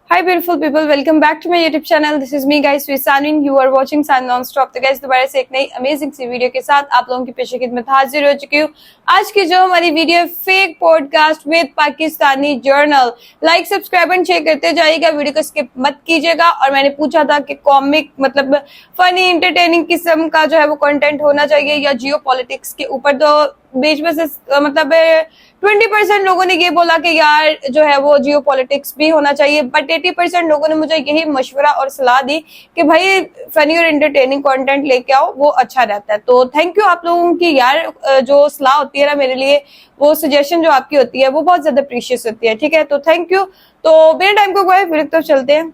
Hi beautiful people, welcome back to my YouTube channel. This is me guys, Swisanin. You are watching Sun Non-Stop. तो guys दोबारा से एक नई amazing सी video के साथ आप लोगों की पेश खिदमत हाजिर हो चुकी हूँ। आज की जो हमारी वीडियो है fake podcast with Pakistani journal. Like subscribe and share करते जाइएगा, वीडियो को स्किप मत कीजिएगा। और मैंने पूछा था कि कॉमिक मतलब फनी इंटरटेनिंग किस्म का जो है वो कंटेंट होना चाहिए या जियो पॉलिटिक्स के ऊपर, तो बीच में से मतलब 20% लोगों ने ये बोला कि यार जो है वो जियो पॉलिटिक्स भी होना चाहिए, बट 80% लोगों ने मुझे यही मशवरा और सलाह दी कि भाई फनी और एंटरटेनिंग कंटेंट लेके आओ, वो अच्छा रहता है। तो थैंक यू आप लोगों की यार, जो सलाह होती है ना मेरे लिए, वो सजेशन जो आपकी होती है वो बहुत ज्यादा प्रीशियस होती है। ठीक है, तो थैंक यू। तो बिना टाइम को गए फिर तो चलते हैं।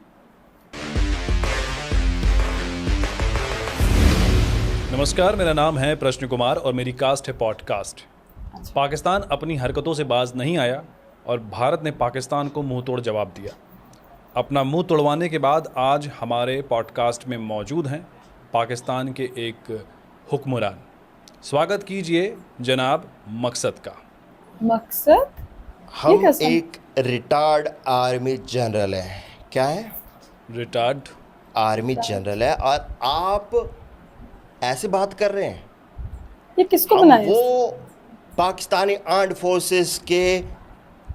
नमस्कार, मेरा नाम है प्रश्न कुमार और मेरी कास्ट है पॉडकास्ट। पाकिस्तान अपनी हरकतों से बाज नहीं आया और भारत ने पाकिस्तान को मुंह तोड़ जवाब दिया। अपना मुंह तोड़वाने के बाद आज हमारे पॉडकास्ट में मौजूद हैं पाकिस्तान के एक हुक्मरान। स्वागत कीजिए जनाब मकसद का। मकसद? हम एक रिटायर्ड आर्मी जनरल हैं। क्या है? रिटायर्ड आर्मी जनरल है और आप ऐसे बात कर रहे हैं। ये किसको हम बनाया? वो पाकिस्तानी आर्म्ड फोर्सेस के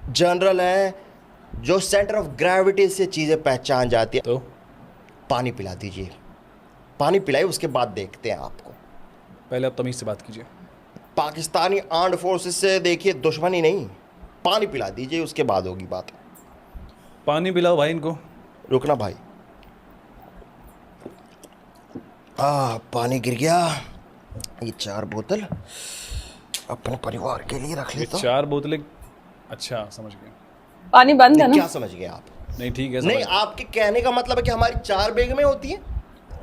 जनरल हैं जो सेंटर ऑफ ग्रेविटी से चीज़ें पहचान जाती है। तो पानी पिला दीजिए, पानी पिलाइए, उसके बाद देखते हैं आपको। पहले आप तमीज़ से बात कीजिए। पाकिस्तानी आर्म्ड फोर्सेस से देखिए दुश्मनी नहीं, पानी पिला दीजिए, उसके बाद होगी बात। पानी पिलाओ भाई इनको। रुकना भाई। पानी गिर गया। ये 4 बोतल अपने परिवार के लिए रख ये लेता हूं। 4 बोतलें। अच्छा, समझ गए। पानी बंद है ना? क्या समझ गए आप? नहीं ठीक है, नहीं, समझ। आपके कहने का मतलब है कि हमारी 4 बैग में होती है।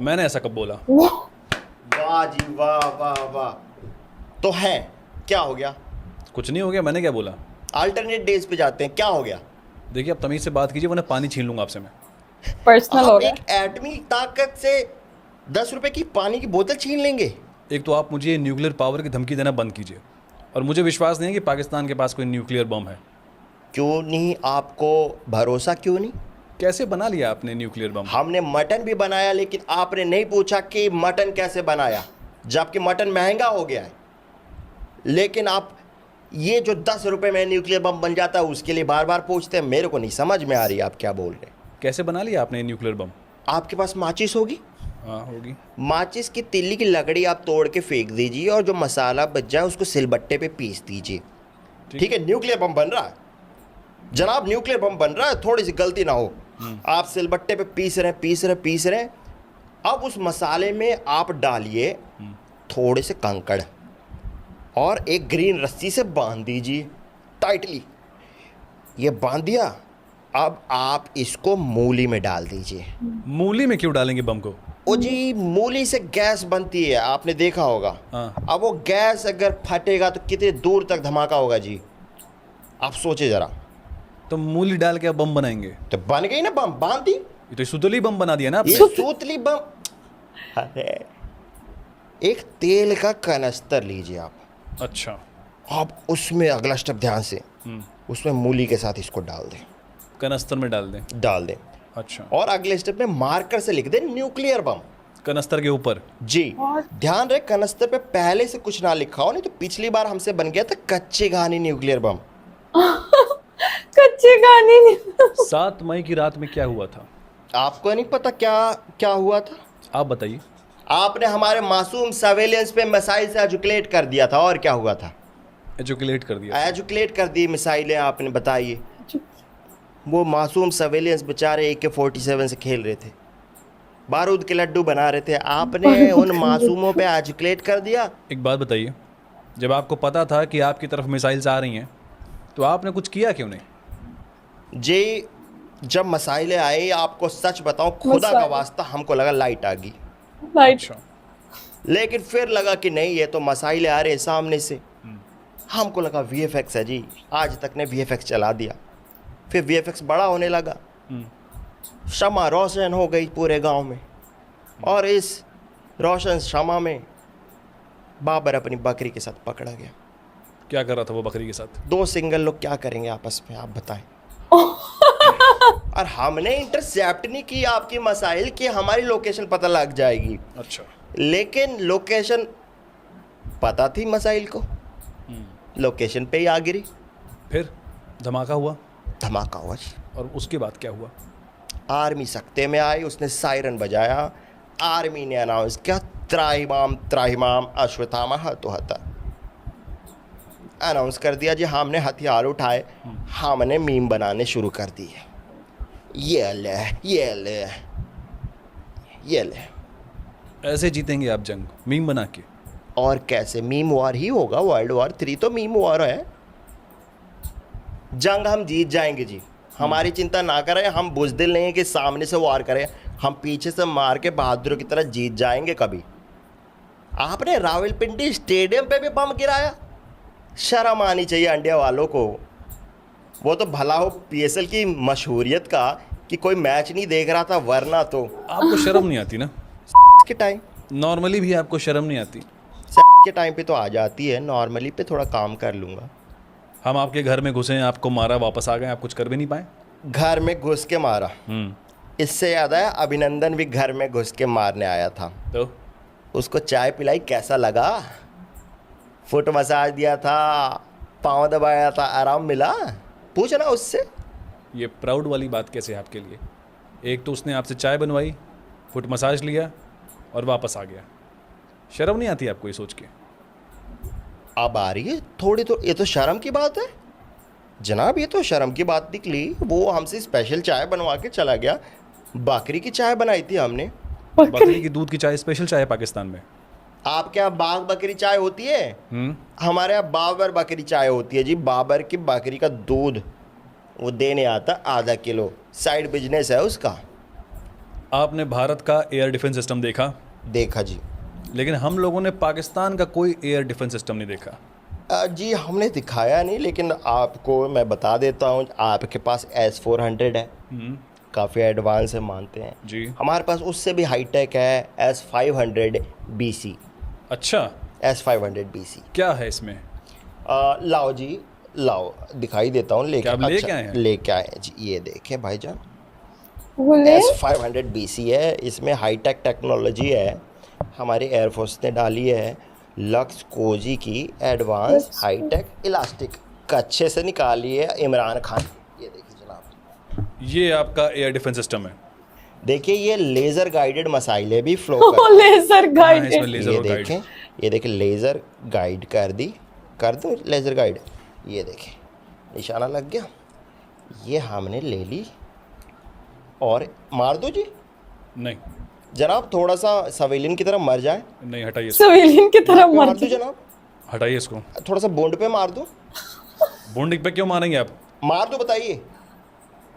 मैंने ऐसा कब बोला? वाह जी वाह वाह वाह। तो है, क्या हो गया? कुछ नहीं हो गया, मैंने क्या बोला? अल्टरनेट डेज पे जाते हैं, क्या हो गया? देखिए, आप तमीज़ से बात कीजिए वरना पानी छीन लूँगा आपसे मैं। पर्सनल हो आप गया। एक एटमी ताकत से 10 रुपए की पानी की बोतल छीन लेंगे? एक तो आप मुझे न्यूक्लियर पावर की धमकी देना बंद कीजिए, और मुझे विश्वास नहीं है कि पाकिस्तान के पास कोई न्यूक्लियर बम है। क्यों नहीं? आपको भरोसा क्यों नहीं? कैसे बना लिया आपने न्यूक्लियर बम? हमने मटन भी बनाया, लेकिन आपने नहीं पूछा कि मटन कैसे बनाया, जबकि मटन महंगा हो गया है। लेकिन आप ये जो 10 रुपए में न्यूक्लियर बम बन जाता है उसके लिए बार बार पूछते हैं। मेरे को नहीं समझ में आ रही आप क्या बोल रहे हैं। कैसे बना लिया आपने न्यूक्लियर बम? आपके पास माचिस होगी? हाँ होगी। माचिस की तिल्ली की लकड़ी आप तोड़ के फेंक दीजिए और जो मसाला बच जाए उसको सिलबट्टे पे पीस दीजिए। ठीक है, न्यूक्लियर बम बन रहा है जनाब, न्यूक्लियर बम बन रहा है। थोड़ी सी गलती ना हो, आप सिलबट्टे पे पीस रहे हैं। अब उस मसाले में आप डालिए थोड़े से कंकड़ और एक ग्रीन रस्सी से बांध दीजिए टाइटली। ये बांध दिया, अब आप इसको मूली में डाल दीजिए। मूली में क्यों डालेंगे बम को? ओ जी, मूली से गैस बनती है, आपने देखा होगा। हाँ। अब वो गैस अगर फटेगा तो कितने दूर तक धमाका होगा जी, आप सोचे जरा। तो मूली डाल के आप बम बनाएंगे? तो बन गई ना बम, बांध दी। ये तो सुतली बम बना दिया ना ये आपने। सूतली बम। अरे, एक तेल का कनस्तर लीजिए आप। अच्छा। आप उसमें अगला स्टेप ध्यान से, उसमें मूली के साथ इसको डाल दें। कनस्तर में डाल दें? अच्छा। और अगले स्टेप में मार्कर से लिख दें न्यूक्लियर बम कनस्तर के ऊपर? जी। ध्यान रहे कनस्तर पे पहले से कुछ ना लिखा हो, नहीं तो पिछली बार हमसे बन गया था कच्ची घानी न्यूक्लियर बम। कच्ची कहानी नहीं। 7 मई की रात में क्या हुआ था? आपको नहीं पता क्या क्या हुआ था? आप बताइए। आपने हमारे मासूम सर्वेलेंस पे मिसाइल से एजुकेट कर दिया था। और क्या हुआ था? एजुकेट कर दिया। एजुकेट कर दी मिसाइलें आपने, बताइए। वो मासूम सर्वेलेंस बेचारे AK-47 से खेल रहे थे, बारूद के लड्डू बना रहे थे, आपने उन मासूमों पे एजुकेट कर दिया। एक बात बताइए, जब आपको पता था कि आपकी तरफ मिसाइल्स आ रही हैं तो आपने कुछ किया क्यों नहीं? जी, जब मिसाइलें आई, आपको सच बताऊं, खुदा का वास्ता हमको लगा लाइट आ गई। अच्छा। लेकिन फिर लगा कि नहीं, ये तो मिसाइलें आ रहे हैं सामने से। हमको लगा VFX है जी, आज तक ने VFX चला दिया। फिर VFX बड़ा होने लगा, शमा रोशन हो गई पूरे गांव में। और इस रोशन शमा में बाबर अपनी बकरी के साथ पकड़ा गया। क्या कर रहा था वो बकरी के साथ? 2 सिंगल लोग क्या करेंगे आपस में, आप बताएं। और हमने इंटरसेप्ट नहीं की आपकी मसाइल कि हमारी लोकेशन पता लग जाएगी, अच्छा, लेकिन लोकेशन पता थी मसाइल को, लोकेशन पे ही आ गिरी, फिर धमाका हुआ धमाका हुआ जी। और उसके बाद क्या हुआ? आर्मी सख्ते में आई, उसने सायरन बजाया, आर्मी ने अनाउंस किया त्राहिमाम त्राहिमाम अश्वत्थामा हतो हता, अनाउंस कर दिया जी हमने हथियार उठाए, हमने मीम बनाने शुरू कर दिए, ये ले ये ले ये ले। ऐसे जीतेंगे आप जंग मीम बना के? और कैसे, मीम वॉर ही होगा, वर्ल्ड वॉर 3 तो मीम वॉर है। जंग हम जीत जाएंगे जी, हमारी चिंता ना करें, हम बुज़दिल नहीं है कि सामने से वार करें, हम पीछे से मार के बहादुरों की तरह जीत जाएंगे कभी। आपने रावलपिंडी स्टेडियम पे भी बम गिराया, शर्म आनी चाहिए इंडिया वालों को। वो तो भला हो पीएसएल की मशहूरियत का कि कोई मैच नहीं देख रहा था, वरना तो आपको शर्म नहीं आती ना? के टाइम नॉर्मली भी आपको शर्म नहीं आती? के टाइम पे तो आ जाती है, नॉर्मली पे थोड़ा काम कर लूँगा। हम आपके घर में घुसे, आपको मारा, वापस आ गए, आप कुछ कर भी नहीं पाए? घर में घुस के मारा, इससे याद आया अभिनंदन भी घर में घुस के मारने आया था, तो उसको चाय पिलाई, कैसा लगा? फुट मसाज दिया था, पाँव दबाया था, आराम मिला? पूछना उससे। ये प्राउड वाली बात कैसे है आपके लिए? एक तो उसने आपसे चाय बनवाई, फुट मसाज लिया और वापस आ गया। शर्म नहीं आती आपको ये सोच के? अब आ रही है थोड़ी, तो ये तो शर्म की बात है जनाब, ये तो शर्म की बात निकली। वो हमसे स्पेशल चाय बनवा के चला गया, बकरी की चाय बनाई थी हमने। बकरी की दूध की चाय स्पेशल चाय है पाकिस्तान में? आपके यहाँ बाघ बकरी चाय होती है, हमारे यहाँ बाबर बकरी चाय होती है जी। बाबर की बकरी का दूध वो देने आता आधा किलो, साइड बिजनेस है उसका। आपने भारत का एयर डिफेंस सिस्टम देखा? देखा जी, लेकिन हम लोगों ने पाकिस्तान का कोई एयर डिफेंस सिस्टम नहीं देखा। जी हमने दिखाया नहीं, लेकिन आपको मैं बता देता हूँ, आपके पास S-400 है, काफ़ी एडवांस है, मानते हैं जी। हमारे पास उससे भी हाईटेक है S-500 BC। अच्छा, S-500 BC क्या है इसमें? लाओ जी, लाओ दिखाई देता हूँ, लेके क्या आप लेके आए हैं? लेके आए हैं जी, ये देखें भाईजान, बोले S-500 BC है, इसमें हाईटेक टेक्नोलॉजी है, हमारी एयरफोर्स ने डाली है, लक्स कोजी की एडवांस हाईटेक इलास्टिक, कच्छे से निकाली है इमरान खान। ये देखिए जनाब, ये आपका एयर डिफेंस सिस्टम है। देखिए ये लेज़र गाइडेड मसाइलें भी फ्लो कर, लेजर हाँ, इसमें गाइडेड। लेजर ये और गाइड। देखें, ये देखें लेज़र गाइड कर दी, कर दो लेज़र गाइड, ये देखें निशाना लग गया, ये हमने ले ली और मार दो जी। नहीं जनाब थोड़ा सा सवेलियन की तरह मर जाए, नहीं, हटाइए इसको, सिविलियन की तरह मार मर दो जनाब, हटाइए इसको। थोड़ा सा बूंद पे मार दो, बूंद पे क्यों मारेंगे आप? मार दो बताइए।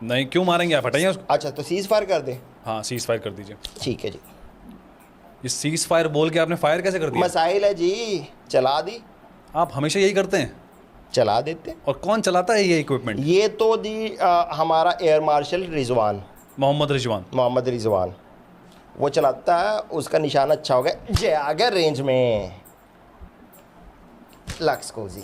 नहीं, क्यों मारेंगे आप? हटाइए उसको। अच्छा तो सीज फायर कर दे, हाँ, सीज फायर कर दीजिए। ठीक है जी। ये सीज फायर बोल के आपने फायर कैसे कर दिया? मसाइल है जी, चला दी, आप हमेशा यही करते हैं। चला देते। और कौन चलाता है ये इक्विपमेंट? ये तो दी हमारा एयर मार्शल रिजवान, मोहम्मद रिजवान। मोहम्मद रिजवान वो चलाता है, उसका निशाना अच्छा हो गया, जे आ गया रेंज में, लक्स कोजी,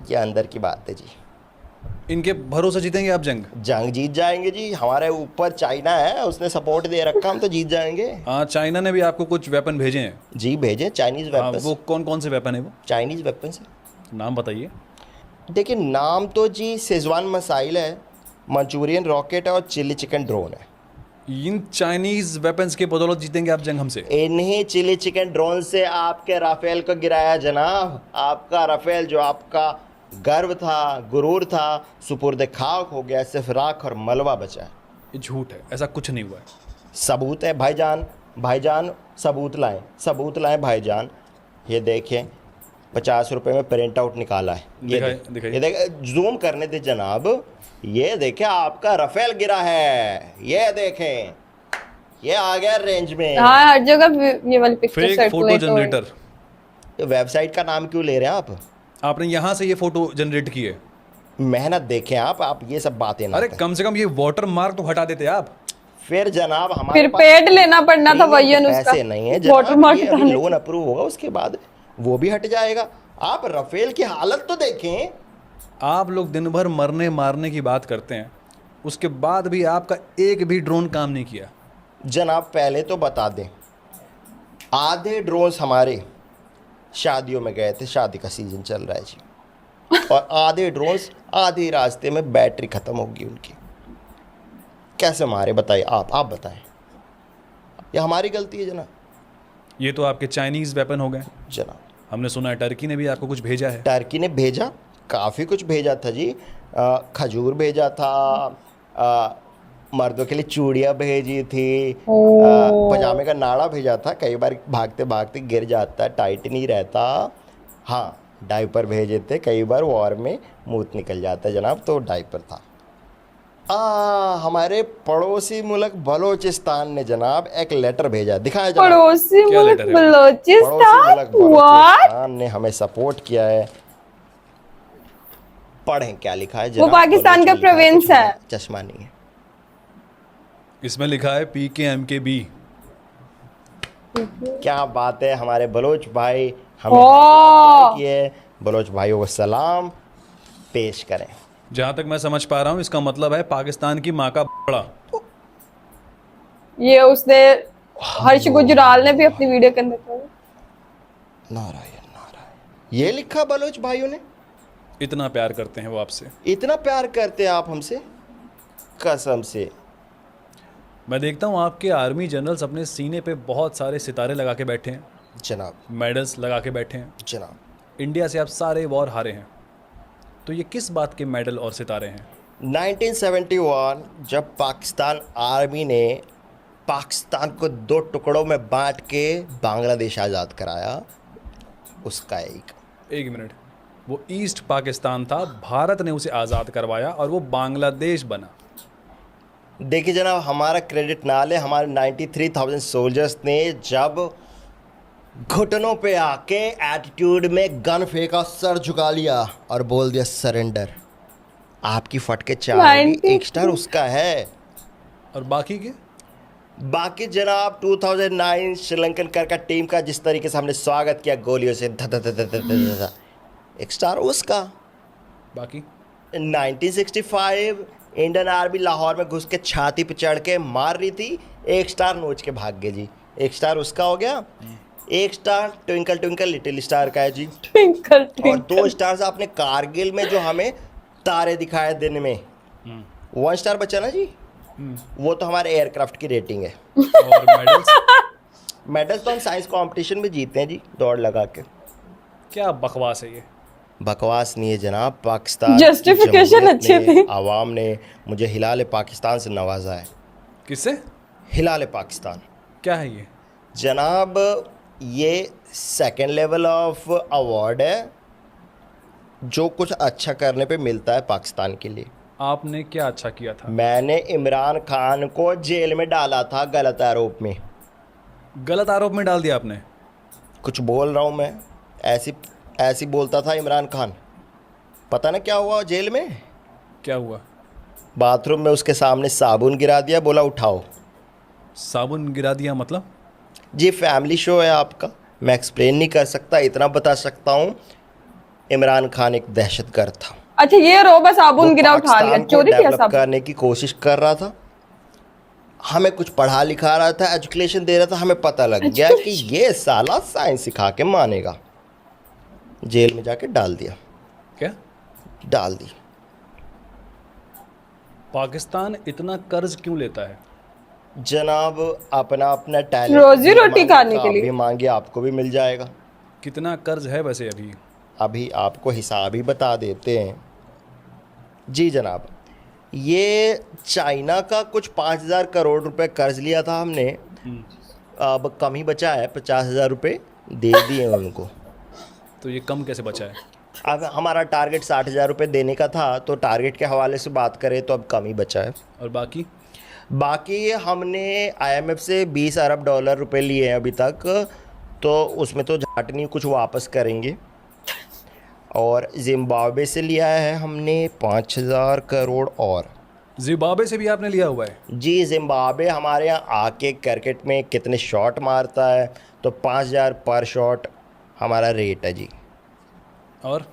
ये अंदर की बात है जी। इनके भरोसे जीतेंगे आप जंग? जंग जीत जाएंगे जी, हमारे ऊपर चाइना है, उसने सपोर्ट दे रखा, हम तो जीत जाएंगे। हाँ, चाइना ने भी आपको कुछ वेपन भेजे हैं। जी भेजे, चाइनीज हाँ, वेपन्स। वो कौन कौन से वेपन है वो? चाइनीज वेपन्स है, नाम बताइए। देखिए नाम तो जी शेजवान मसाइल है, मंचूरियन रॉकेट है और चिल्ली चिकन ड्रोन है। इन चाइनीज वेपन्स के बदौलत जीतेंगे आप जंग हमसे? इन्हीं चिली चिकन ड्रोन से आपके राफेल को गिराया जनाब। आपका राफेल जो आपका गर्व था, गुरूर था, सुपुर्द खाक हो गया, सिर्फ राख और मलबा बचा है। ये झूठ है, ऐसा कुछ नहीं हुआ है। सबूत है भाईजान, भाईजान सबूत लाएं, सबूत लाएं भाईजान। ये देखें 50 रुपये में प्रिंट आउट निकाला है, दिखाइए। ये देखें, जूम करने दे जनाब, ये देखें आपका राफेल गिरा है, ये देखें, ये आ गया रेंज में। हाँ, हर जगह ये वाली पिक्चर फेक फोटो सर्कुलेट हो रही है। जनरेटर। वेबसाइट का नाम क्यों ले रहे हैं आप? आपने यहाँ से ये फोटो जनरेट की है। मेहनत देखें आप ये सब बातें ना अरे करें। कम से कम ये वाटर मार्क तो हटा देते आप। फिर जनाब हमारे फिर पास पेड लेना पड़ना था भैया उसका, पैसे नहीं है वाटरमार्क जनाब, ये अभी हटाने लोन अप्रूव होगा, उसके बाद वो भी हट जाएगा। आप राफेल की हालत तो देखें। आप लोग दिन भर मरने मारने की बात करते हैं उसके बाद भी आपका एक भी ड्रोन काम नहीं किया। जनाब पहले तो बता दें, आधे ड्रोन्स हमारे शादियों में गए थे, शादी का सीजन चल रहा है जी, और आधे ड्रोन्स आधे रास्ते में बैटरी ख़त्म होगी उनकी। कैसे मारे बताइए, आप बताएं, ये हमारी गलती है जनाब? ये तो आपके चाइनीज़ वेपन हो गए। जनाब हमने सुना है टर्की ने भी आपको कुछ भेजा है। टर्की ने भेजा, काफ़ी कुछ भेजा था जी। खजूर भेजा था, मर्दों के लिए चूड़ियाँ भेजी थी, पजामे का नाड़ा भेजा था, कई बार भागते भागते गिर जाता, टाइट नहीं रहता। हाँ, डायपर भेजे थे, कई बार वॉर में मूत निकल जाता जनाब, तो डायपर था। हमारे पड़ोसी मुल्क बलोचिस्तान ने जनाब एक लेटर भेजा, दिखाया जनाब। पड़ोसी क्या मुल्क लेटर है वो? बलोचिस्तान, व्हाट? बलोचिस्तान ने हमें सपोर्ट किया है। पढ़ें क्या लिखा है जनाब। वो पाकिस्तान बलोच का में लिखा प्रोविंस कुछ है। चश्मा नहीं है। इसमें लिखा है PKMKB। क्या बात है, हमारे बलोच भाई हमें ओह। किए। बलोच भाइयों को सलाम पेश करें। जहाँ तक मैं समझ पा रहा हूँ इसका मतलब है पाकिस्तान की माँ का बड़ा। ये उसने हर्ष गुजराल ने भी अपनी वीडियो के अंदर कहा। नारायण नारायण, ये लिखा बलोच भाइयों ने। इतना प्यार करते हैं वो आपसे। इतना प्यार करते हैं आप हमसे, कसम से। मैं देखता हूँ आपके आर्मी जनरल्स अपने सीने पे बहुत सारे सितारे लगा के बैठे हैं, जनाब मेडल्स लगा के बैठे हैं। जनाब इंडिया से आप सारे वॉर हारे हैं, तो ये किस बात के मेडल और सितारे हैं? 1971 जब पाकिस्तान आर्मी ने पाकिस्तान को 2 टुकड़ों में बांट के बांग्लादेश आज़ाद कराया, उसका एक मिनट, वो ईस्ट पाकिस्तान था, भारत ने उसे आज़ाद करवाया और वो बांग्लादेश बना। देखिए जनाब, हमारा क्रेडिट ना ले। हमारे 93,000 सोल्जर्स ने जब घुटनों पे आके एटीट्यूड में गन फेंका, सर झुका लिया और बोल दिया सरेंडर। आपकी फटके चार, एक स्टार उसका है। और बाकी के बाकी जनाब 2009 श्रीलंकन क्रिकेट टीम का जिस तरीके से हमने स्वागत किया गोलियों से, एक स्टार उसका। बाकी 1965 इंडियन आर्मी लाहौर में घुस के छाती पे चढ़ के मार रही थी, एक स्टार नोच के भाग गए जी, एक स्टार उसका हो गया। एक star twinkle twinkle little star का है जी। ट्विंकल और ट्विंकल। 2 स्टार्स आपने कारगिल में जो हमें तारे दिखाए दिन में, 1 स्टार बचा ना जी, वो तो हमारे एयरक्राफ्ट की रेटिंग है। और मेडल्स? मेडल्स तो हम साइंस कंपटीशन में जीते हैं जी, दौड़ लगा के। क्या बकवास है ये? बकवास नहीं है जनाब, पाकिस्तान Justification अच्छी थी। आवाम ने मुझे हिलाल पाकिस्तान से नवाजा है। किससे? हिलाल पाकिस्तान क्या है ये? जनाब, ये 2nd लेवल ऑफ अवार्ड है जो कुछ अच्छा करने पे मिलता है पाकिस्तान के लिए। आपने क्या अच्छा किया था? मैंने इमरान खान को जेल में डाला था गलत आरोप में। गलत आरोप में डाल दिया आपने? कुछ बोल रहा हूँ मैं, ऐसी बोलता था इमरान खान। पता ना क्या हुआ जेल में? क्या हुआ? बाथरूम में उसके सामने साबुन गिरा दिया, बोला उठाओ। साबुन गिरा दिया मतलब? जी फैमिली शो है आपका, मैं एक्सप्लेन नहीं कर सकता, इतना बता सकता हूँ इमरान खान एक दहशतगर्द था। अच्छा, ये रोबा साबुन वो गिरा उठा लिया, पाकिस्तान को चोरी किया डेवलप साबुन। करने की कोशिश कर रहा था, हमें कुछ पढ़ा लिखा रहा था, एजुकेशन दे रहा था। हमें पता लग गया कि ये साला साइंस सिखा के मानेगा। जेल में जाके डाल दिया। क्या डाल दी। पाकिस्तान इतना कर्ज क्यों लेता है? जनाब अपना अपना टैलेंट रोजी रोटी खाने के लिए। भी मांगे आपको भी मिल जाएगा। कितना कर्ज है वैसे अभी? अभी आपको हिसाब ही बता देते हैं जी जनाब। ये चाइना का कुछ 5,000 करोड़ रुपए कर्ज लिया था हमने, अब कम ही बचा है, 50,000 रुपये दे दिए उनको। तो ये कम कैसे बचा है? अब हमारा टारगेट 60,000 रुपये देने का था, तो टारगेट के हवाले से बात करें तो अब कम ही बचा है। और बाकी हमने IMF से 20 अरब डॉलर रुपए लिए हैं अभी तक, तो उसमें तो झाट नहीं, कुछ वापस करेंगे। और जिम्बाब्वे से लिया है हमने 5,000 करोड़। और जिम्बाब्वे से भी आपने लिया हुआ है? जी, जिम्बाब्वे हमारे यहाँ आके क्रिकेट में कितने शॉट मारता है, तो 5,000 पर शॉट हमारा रेट है जी। और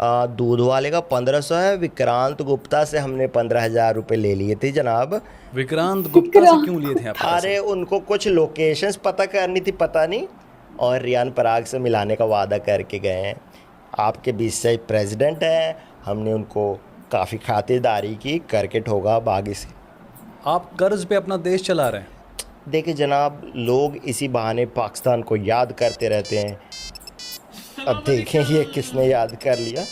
दूध वाले का 1500 है। विक्रांत गुप्ता से हमने 15,000 रुपये ले लिए थे जनाब। विक्रांत गुप्ता से क्यों लिए थे आप पैसे? अरे उनको कुछ लोकेशंस पता करनी थी, पता नहीं, और रियान पराग से मिलाने का वादा करके गए हैं। आपके बीच से प्रेसिडेंट हैं, हमने उनको काफ़ी खातिरदारी की, करके ठोका बागी से। आप कर्ज पे अपना देश चला रहे हैं। देखिए जनाब, लोग इसी बहाने पाकिस्तान को याद करते रहते हैं। अब देखें ये किसने याद कर लिया।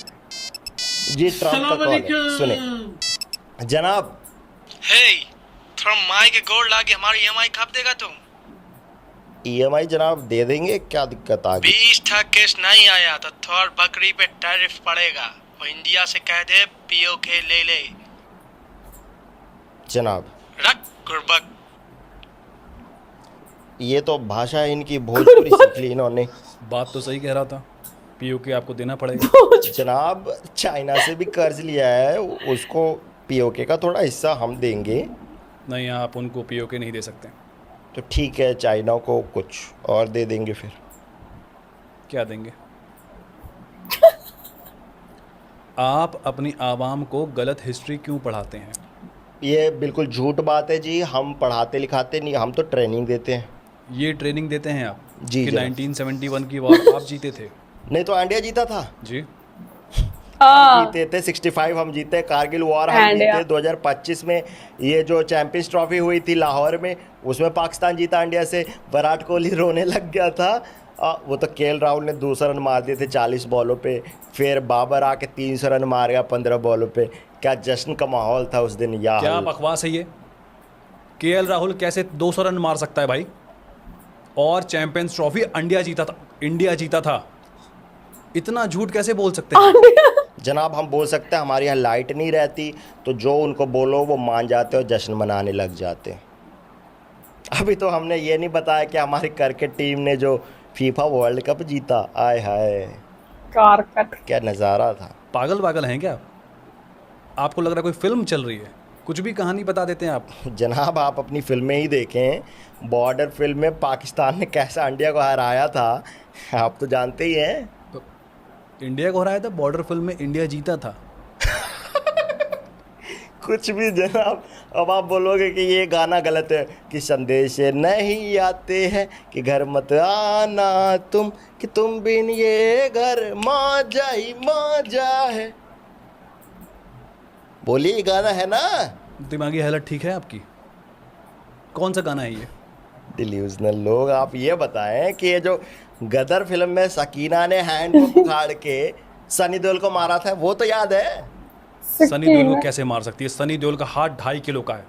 जी ट्रम्प का कॉल है, सुने जनाब। हे थोड़ा माई के गोड़ लाके हमारी ईएमआई कब देगा तुम? ईएमआई जनाब दे देंगे, क्या दिक्कत आ गई? 20 था केस नहीं आया तो थोड़ बकरी पे टैरिफ पड़ेगा। वो इंडिया से कह दे पीओके ले ले। जनाब रख गुरबक। ये तो भाषा इनकी भोजपुरी सीख ली इन्होंने। बात तो सही कह रहा था, पीओके आपको देना पड़ेगा। जनाब चाइना से भी कर्ज लिया है, उसको पीओके का थोड़ा हिस्सा हम देंगे। नहीं, आप उनको पीओके नहीं दे सकते। तो ठीक है, चाइना को कुछ और दे देंगे। फिर क्या देंगे? आप अपनी आवाम को गलत हिस्ट्री क्यों पढ़ाते हैं? ये बिल्कुल झूठ बात है जी, हम पढ़ाते लिखाते नहीं, हम तो ट्रेनिंग देते हैं। ये ट्रेनिंग देते हैं आप जी कि जनाब। 1971 की वॉर आप जीते थे? नहीं तो इंडिया जीता था। जी। हाँ जीते थे 65 हम जीते, कारगिल वॉर हम इंडिया। जीते 2025 में। ये जो चैंपियंस ट्रॉफी हुई थी लाहौर में, उसमें पाकिस्तान जीता इंडिया से। विराट कोहली रोने लग गया था। वो तो केएल राहुल ने 200 रन मार दिए थे 40 बॉलों पे। फिर बाबर आके 300 रन मार गया 15 बॉलों पे। क्या जश्न का माहौल था उस दिन। या क्या बकवास है ये? केएल राहुल कैसे 200 रन मार सकता है भाई? और चैंपियंस ट्रॉफी इंडिया जीता था, इंडिया जीता था। इतना झूठ कैसे बोल सकते हैं? जनाब हम बोल सकते हैं, हमारे यहाँ लाइट नहीं रहती तो जो उनको बोलो वो मान जाते और जश्न मनाने लग जाते। अभी तो हमने ये नहीं बताया कि हमारी क्रिकेट टीम ने जो फीफा वर्ल्ड कप जीता, आय हाय कारकट। क्या नज़ारा था। पागल हैं क्या? आपको लग रहा है कोई फिल्म चल रही है? कुछ भी कहानी बता देते हैं आप। जनाब आप अपनी फिल्में ही देखें, बॉर्डर फिल्म में पाकिस्तान ने कैसा इंडिया को हराया था, आप तो जानते ही हैं। तो इंडिया को हराया था, बॉर्डर फिल्म में इंडिया जीता था। कुछ भी जनाब। अब आप बोलोगे कि ये गाना गलत है, कि संदेश नहीं आते हैं कि घर मत आना तुम, कि तुम बिन ये घर माजा ही माजा है। बोलिए ये गाना है ना। दिमागी हालत ठीक है आपकी? कौन सा गाना है ये? डिल्यूजनल लोग, आप ये बताएं कि ये जो गदर फिल्म में सकीना ने हैंड को उखाड़ के सनी देओल को मारा था, वो तो याद है? सनी देओल को कैसे मार सकती है? सनी देओल का हाथ 2.5 किलो का है।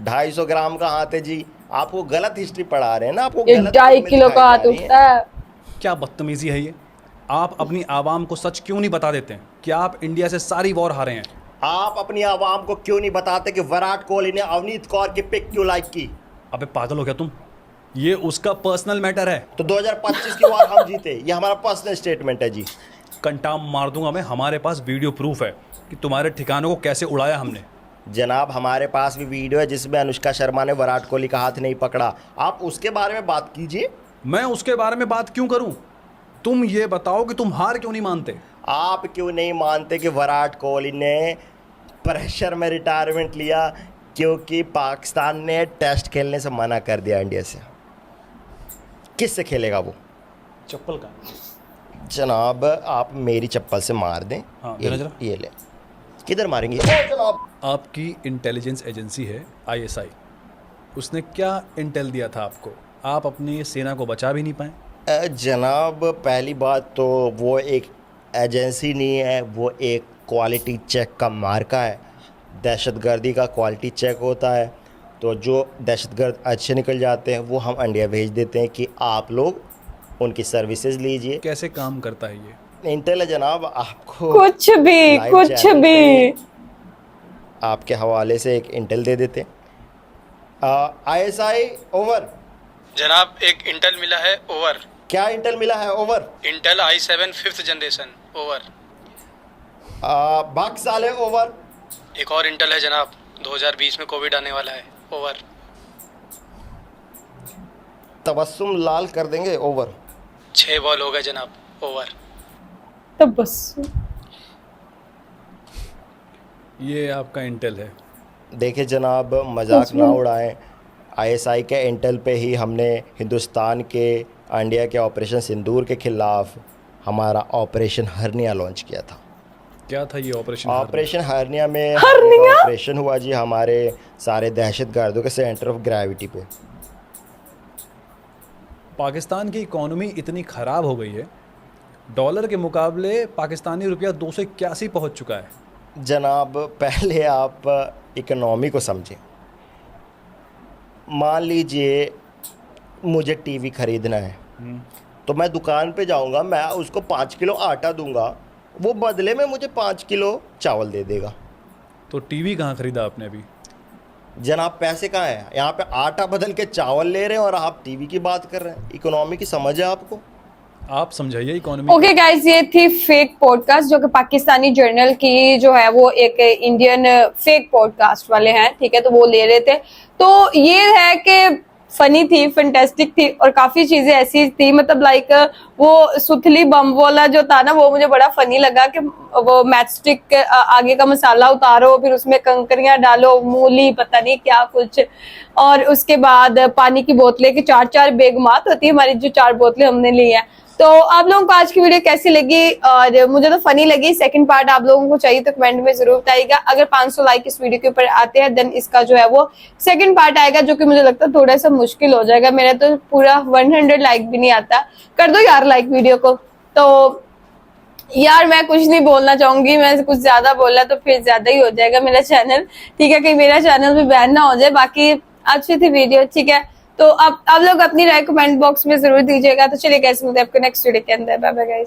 250 ग्राम का हाथ है जी। आपको गलत हिस्ट्री पढ़ा रहे हैं ना, आपको ये गलत 2.5 फिल्में किलो का दिखाई हाथ जा रही हैं। उठता है। क्या बदतमीजी है ये? आप अपनी आवाम को सच क्यों नहीं बता देते हैं कि आप इंडिया से सारी वॉर हारे हैं? आप अपनी आवाम को क्यों नहीं बताते कि विराट कोहली ने अवनीत कौर की पिक क्यों लाइक की? अबे पागल हो गया तुम? ये उसका पर्सनल मैटर है। तो 2025 की बार हम जीते, ये हमारा पर्सनल स्टेटमेंट है जी। कंटाम मार दूंगा मैं। हमारे पास वीडियो प्रूफ है कि तुम्हारे ठिकानों को कैसे उड़ाया हमने। जनाब हमारे पास भी वीडियो है जिसमें अनुष्का शर्मा ने विराट कोहली का हाथ नहीं पकड़ा, आप उसके बारे में बात कीजिए। मैं उसके बारे में बात क्यों करूं? तुम ये बताओ कि तुम हार क्यों नहीं मानते? आप क्यों नहीं मानते कि विराट कोहली ने प्रेशर में रिटायरमेंट लिया? क्योंकि पाकिस्तान ने टेस्ट खेलने से मना कर दिया इंडिया से। किससे खेलेगा वो? चप्पल का। जनाब आप मेरी चप्पल से मार दें। हाँ, जरा जरा। ये ले। किधर मारेंगे? ओ जनाब आपकी इंटेलिजेंस एजेंसी है ISI, उसने क्या इंटेल दिया था आपको? आप अपनी सेना को बचा भी नहीं पाए। जनाब पहली बात तो वो एक एजेंसी नहीं है, वो एक क्वालिटी चेक का मार्का है। दहशतगर्दी का क्वालिटी चेक होता है, तो जो दहशतगर्द अच्छे निकल जाते हैं वो हम इंडिया भेज देते हैं कि आप लोग उनकी सर्विसेज लीजिए। कैसे काम करता है ये? इंटेल है जनाब, आपको कुछ भी लाइव कुछ चैनल भी पे आपके हवाले से एक इंटेल दे देते हैं। ISI over. जनाब एक इंटेल मिला है, ओवर। क्या इंटेल मिला है? Over. Intel i7 5th generation, over. बाकी साले ओवर। एक और इंटेल है जनाब, 2020 में कोविड आने वाला है, ओवर। तबस्सुम लाल कर देंगे, ओवर। 6 बॉल हो गए जनाब, ओवर। तो बस ये आपका इंटेल है। देखिए जनाब, मजाक ना उड़ाएं। आईएसआई के इंटेल पे ही हमने हिंदुस्तान के इंडिया के ऑपरेशन सिंदूर के खिलाफ हमारा ऑपरेशन हर्निया लॉन्च किया था। क्या था ये ऑपरेशन? ऑपरेशन हर्निया में ऑपरेशन हुआ जी हमारे सारे दहशतगर्दों के सेंटर ऑफ ग्रेविटी पे। पाकिस्तान की इकोनॉमी इतनी ख़राब हो गई है, डॉलर के मुकाबले पाकिस्तानी रुपया 281 पहुंच चुका है। जनाब पहले आप इकोनॉमी को समझें। मान लीजिए मुझे टीवी ख़रीदना है, तो मैं दुकान पे जाऊंगा, मैं उसको 5 किलो आटा दूंगा, वो बदले में मुझे 5 किलो चावल दे देगा। तो टीवी कहाँ ख़रीदा आपने अभी? जनाब पैसे कहाँ हैं? यहाँ पे आटा बदल के चावल ले रहे हैं और आप टीवी की बात कर रहे हैं। इकोनॉमी की समझ है आपको? आप समझाइए इकोनॉमी। ओके गाइस, ये थी फेक पॉडकास्ट जो कि पाकिस्तानी जर्नल की जो है वो एक इंडियन फेक पॉडकास्ट वाले हैं, ठीक है, तो वो ले रहे थे। तो ये है कि फनी थी, फैंटास्टिक थी और काफी चीजें ऐसी थी, मतलब लाइक वो सुथली बम वाला जो था ना, वो मुझे बड़ा फनी लगा कि वो मैचस्टिक आगे का मसाला उतारो, फिर उसमें कंकरियां डालो, मूली, पता नहीं क्या कुछ, और उसके बाद पानी की बोतलें की 4-4 बेगमात होती है हमारी, जो 4 बोतलें हमने ली है। तो आप लोगों को आज की वीडियो कैसी लगी? और मुझे तो फनी लगी। सेकंड पार्ट आप लोगों को चाहिए तो कमेंट में जरूर बताइएगा। अगर 500 लाइक इस वीडियो के ऊपर आते हैं देन इसका जो है वो सेकंड पार्ट आएगा, जो कि मुझे लगता है थोड़ा सा मुश्किल हो जाएगा। मेरा तो पूरा 100 लाइक भी नहीं आता। कर दो यार लाइक वीडियो को। तो यार मैं कुछ नहीं बोलना चाहूंगी, मैं कुछ ज्यादा बोला तो फिर ज्यादा ही हो जाएगा मेरा चैनल, ठीक है, कहीं मेरा चैनल भी बैन ना हो जाए। बाकी अच्छी थी वीडियो, ठीक है। तो आप लोग अपनी राय कमेंट बॉक्स में जरूर दीजिएगा। तो चलिए गाइस, मिलते हैं आपको नेक्स्ट वीडियो के अंदर। Bye bye guys.